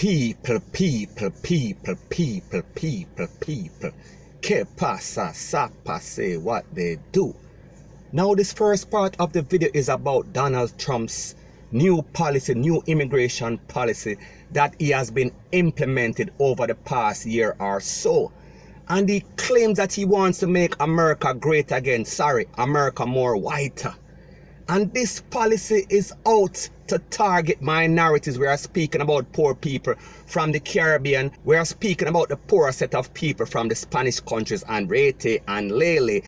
People. Que pasa, sapa, say what they do. Now this first part of the video is about Donald Trump's new policy, new immigration policy that he has been implemented over the past year or so. And he claims that he wants to make America great again. Sorry, America more whiter. And this policy is out to target minorities. We are speaking about poor people from the Caribbean. We are speaking about the poor set of people from the Spanish countries and Haiti and Lele.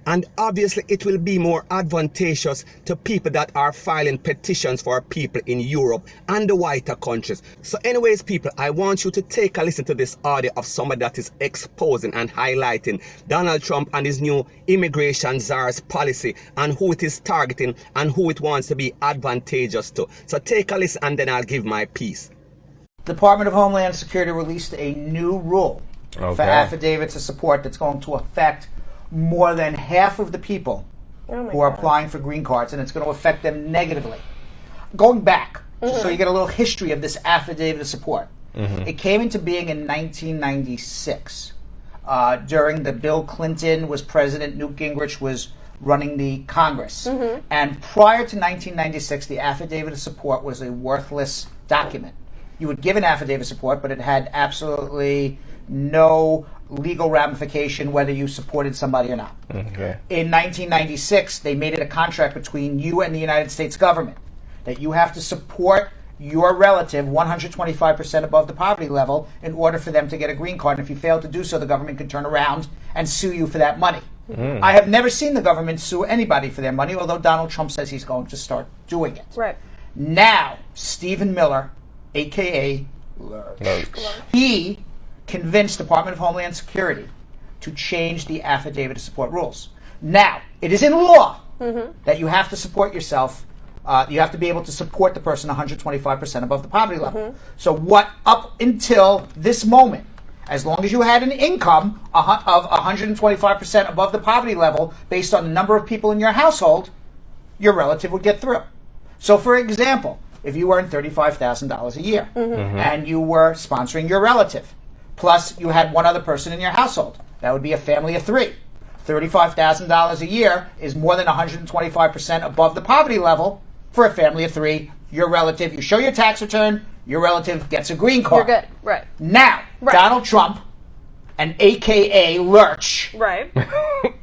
And obviously it will be more advantageous to people that are filing petitions for people in Europe and the whiter countries. So anyways, people, I want you to take a listen to this audio of somebody that is exposing and highlighting Donald Trump and his new immigration czar's policy and who it is targeting and who it wants to be advantageous to. So take a listen and then I'll give my piece. The Department of Homeland Security released a new rule for affidavits of support that's going to affect more than half of the people who are applying for green cards, and it's going to affect them negatively. Going back, so you get a little history of this affidavit of support. It came into being in 1996 during the Bill Clinton was president, Newt Gingrich was running the Congress. And prior to 1996, the affidavit of support was a worthless document. You would give an affidavit of support, but it had absolutely no legal ramification whether you supported somebody or not. In 1996, they made it a contract between you and the United States government that you have to support your relative 125% above the poverty level in order for them to get a green card. And if you fail to do so, the government can turn around and sue you for that money. I have never seen the government sue anybody for their money, although Donald Trump says he's going to start doing it. Right. Now, Stephen Miller, a.k.a. Lurch, he convinced the Department of Homeland Security to change the affidavit of support rules. Now, it is in law that you have to support yourself. You have to be able to support the person 125% above the poverty level. So what, up until this moment, as long as you had an income of 125% above the poverty level based on the number of people in your household, your relative would get through. So for example, if you earned $35,000 a year and you were sponsoring your relative, plus you had one other person in your household, that would be a family of three. $35,000 a year is more than 125% above the poverty level for a family of three. Your relative, you show your tax return, your relative gets a green card. You're good, right. Now, Donald Trump, an AKA Lurch,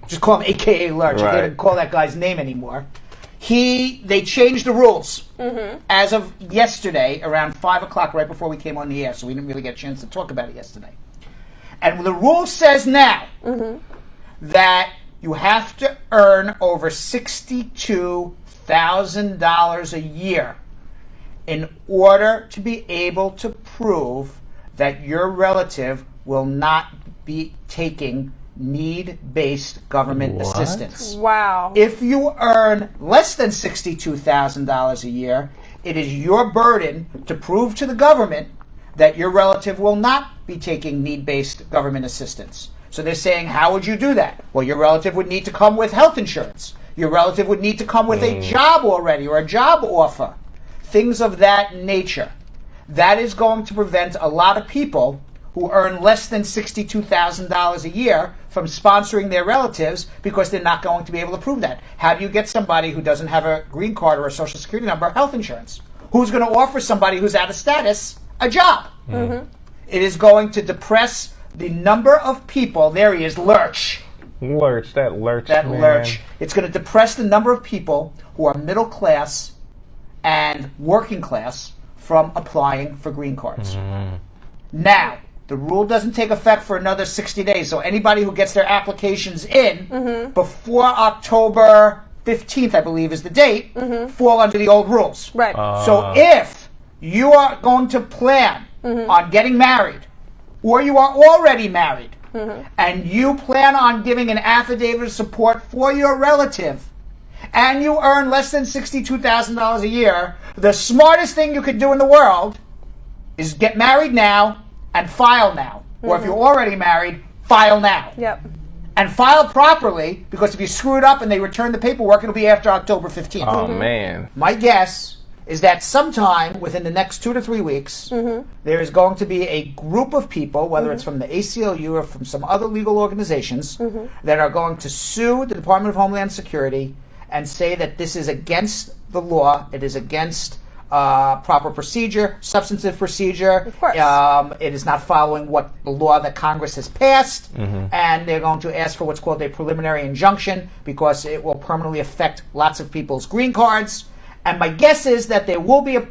just call him AKA Lurch, I can't even call that guy's name anymore. They changed the rules as of yesterday around 5 o'clock, right before we came on the air, so we didn't really get a chance to talk about it yesterday. And the rule says now that you have to earn over $62,000 a year in order to be able to prove that your relative will not be taking need-based government assistance. Wow. If you earn less than $62,000 a year, it is your burden to prove to the government that your relative will not be taking need-based government assistance. So they're saying, how would you do that? Well, your relative would need to come with health insurance. Your relative would need to come with a job already or a job offer. Things of that nature. That is going to prevent a lot of people who earn less than $62,000 a year from sponsoring their relatives because they're not going to be able to prove that. How do you get somebody who doesn't have a green card or a social security number health insurance? Who's going to offer somebody who's out of status a job? It is going to depress the number of people. There he is, Lurch. That man. Lurch. It's going to depress the number of people who are middle class and working class from applying for green cards. Now, the rule doesn't take effect for another 60 days. So anybody who gets their applications in before October 15th, I believe is the date, fall under the old rules. Right. So if you are going to plan on getting married, or you are already married, and you plan on giving an affidavit of support for your relative, and you earn less than $62,000 a year, the smartest thing you could do in the world is get married now and file now. Or if you're already married, file now. And file properly, because if you screw it up and they return the paperwork, it'll be after October 15th. Oh, man. My guess is that sometime within the next 2 to 3 weeks, there is going to be a group of people, whether it's from the ACLU or from some other legal organizations, that are going to sue the Department of Homeland Security and say that this is against the law, it is against proper procedure, substantive procedure. Of course. It is not following what the law that Congress has passed, and they're going to ask for what's called a preliminary injunction because it will permanently affect lots of people's green cards. And my guess is that there will be a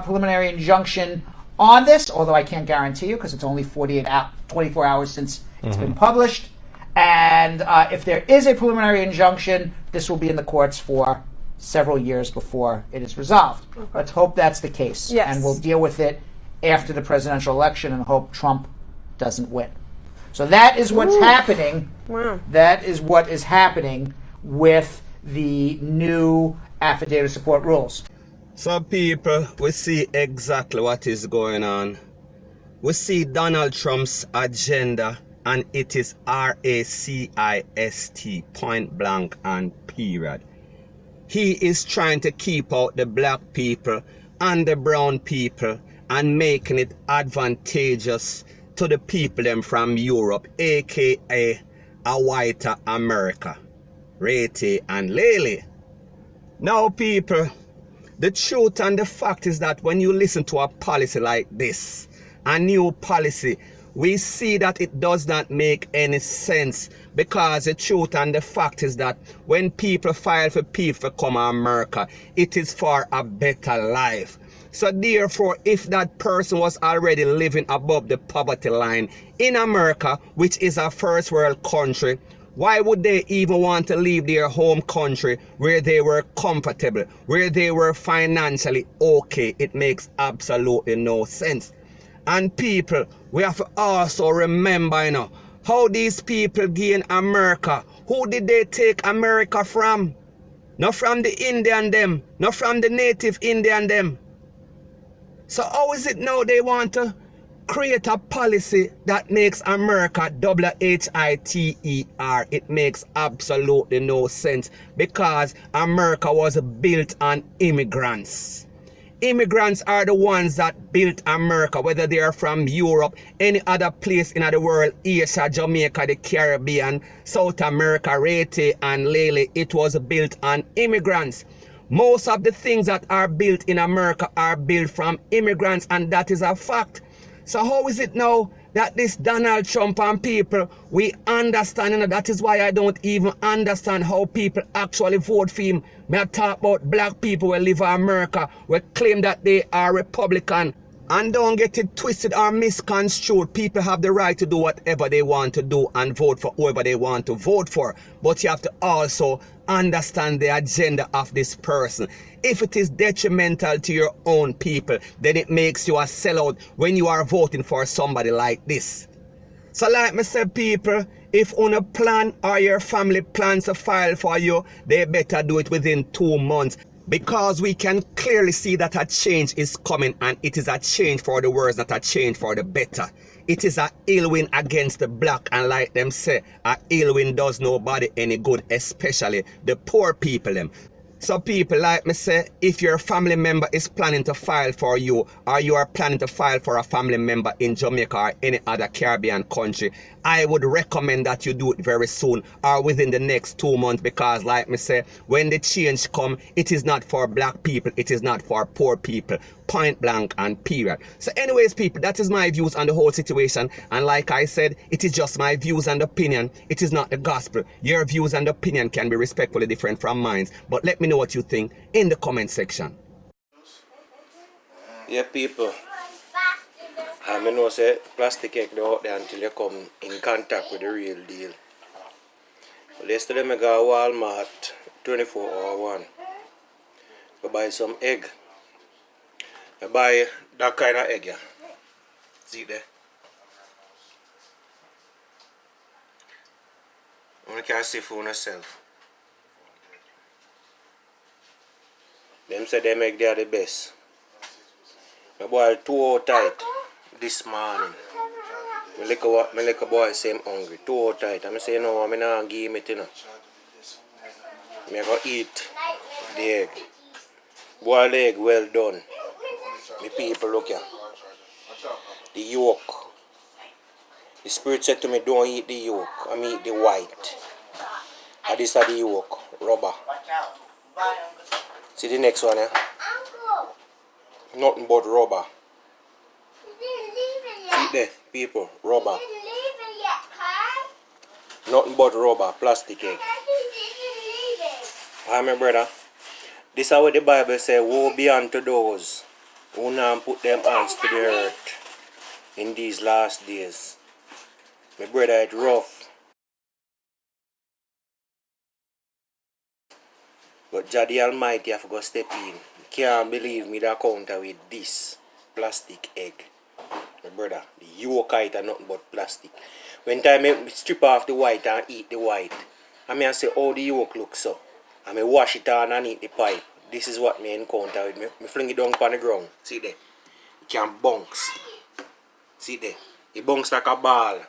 preliminary injunction on this, although I can't guarantee you because it's only 24 hours since it's been published. And if there is a preliminary injunction, this will be in the courts for several years before it is resolved. Let's hope that's the case. Yes. And we'll deal with it after the presidential election and hope Trump doesn't win. So that is what's happening. Wow. That is what is happening with the new Affidavit of Support rules. So people, we see exactly what is going on. We see Donald Trump's agenda, and it is RACIST, point blank and period. He is trying to keep out the black people and the brown people and making it advantageous to the people them from Europe, aka a whiter America, Rete and Lele. Now people, the truth and the fact is that when you listen to a policy like this, a new policy, we see that it does not make any sense, because the truth and the fact is that when people file for people to come to America, it is for a better life. So therefore, if that person was already living above the poverty line in America, which is a first world country, why would they even want to leave their home country where they were comfortable, where they were financially okay? It makes absolutely no sense. And people, we have to also remember, how these people gain America. Who did they take America from? Not from the Indian them, not from the native Indian them. So how is it now they want to create a policy that makes America WHITER? It makes absolutely no sense, because America was built on immigrants. Immigrants are the ones that built America, whether they are from Europe, any other place in the world, Asia, Jamaica, the Caribbean, South America, Rete and Lele. It was built on immigrants. Most of the things that are built in America are built from immigrants, and that is a fact. So how is it now that this Donald Trump and people, we understand, that is why I don't even understand how people actually vote for him. May I talk about black people who live in America, who claim that they are Republican. And don't get it twisted or misconstrued. People have the right to do whatever they want to do and vote for whoever they want to vote for. But you have to also understand the agenda of this person. If it is detrimental to your own people, then it makes you a sellout when you are voting for somebody like this. So like me said, people, if on a plan or your family plans to file for you, they better do it within 2 months. Because we can clearly see that a change is coming, and it is a change for the worse, not a change for the better. It is a ill win against the black, and like them say, a ill win does nobody any good, especially the poor people them. So people, like me say, if your family member is planning to file for you, or you are planning to file for a family member in Jamaica or any other Caribbean country, I would recommend that you do it very soon or within the next 2 months, because like me say, when the change come, it is not for black people, it is not for poor people, point blank and period. So anyways people, that is my views on the whole situation, and like I said, it is just my views and opinion. It is not the gospel. Your views and opinion can be respectfully different from mine, but let me know what you think in the comment section. Yeah people, I know say plastic egg out there until you come in contact with the real deal. But yesterday I go to Walmart 24-hour. I buy some egg. I buy that kind of egg, yeah. See it there? You can see for yourself. Them say they make they are the best. I boil 2 hours tight this morning. My little boy say I'm hungry. 2 hours tight. I say no, I'm not give him it, I go eat the egg. Boiled egg, well done. Me people, look here. The yolk. The spirit said to me, don't eat the yolk. I mean eat the white. And this is the yolk. Rubber. See the next one, eh? Nothing but rubber. See there, people, rubber. Nothing but rubber, plastic egg. Hi, my brother. This is what the Bible says, woe be unto those who now put them hands to the earth in these last days. My brother, it's rough. But Jah the Almighty have to go step in. Can't believe me that counter with this plastic egg. My brother, the yolk it are nothing but plastic. When time I strip off the white and eat the white, I mean I say how the yolk looks so. I mean wash it on and eat the pipe. This is what me encounter with me. Me fling it down on the ground. See there? It can bounce. See there? It bounce like a ball.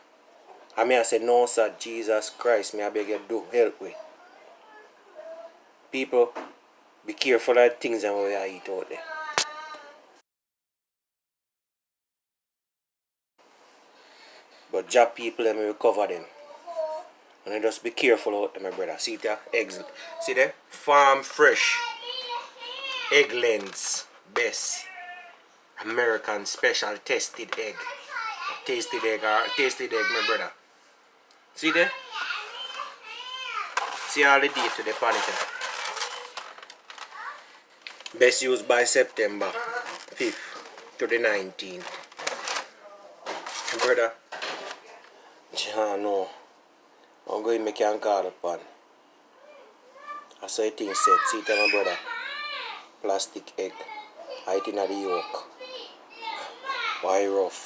I mean I say no sir, Jesus Christ, me I beg you do help me. People, be careful of the things that we eat out there. But job people, let me recover them. And just be careful out there, my brother. See there? Eggs. See there? Farm fresh. Egg lens. Best. American special tested egg. Tasted egg, my brother. See there? See all the date to the panic. Best used by September 5th to the 19th. Brother, no. I'm going to make you call upon. I saw a thing set. See it, my brother. Plastic egg. I think of the yolk. Why rough?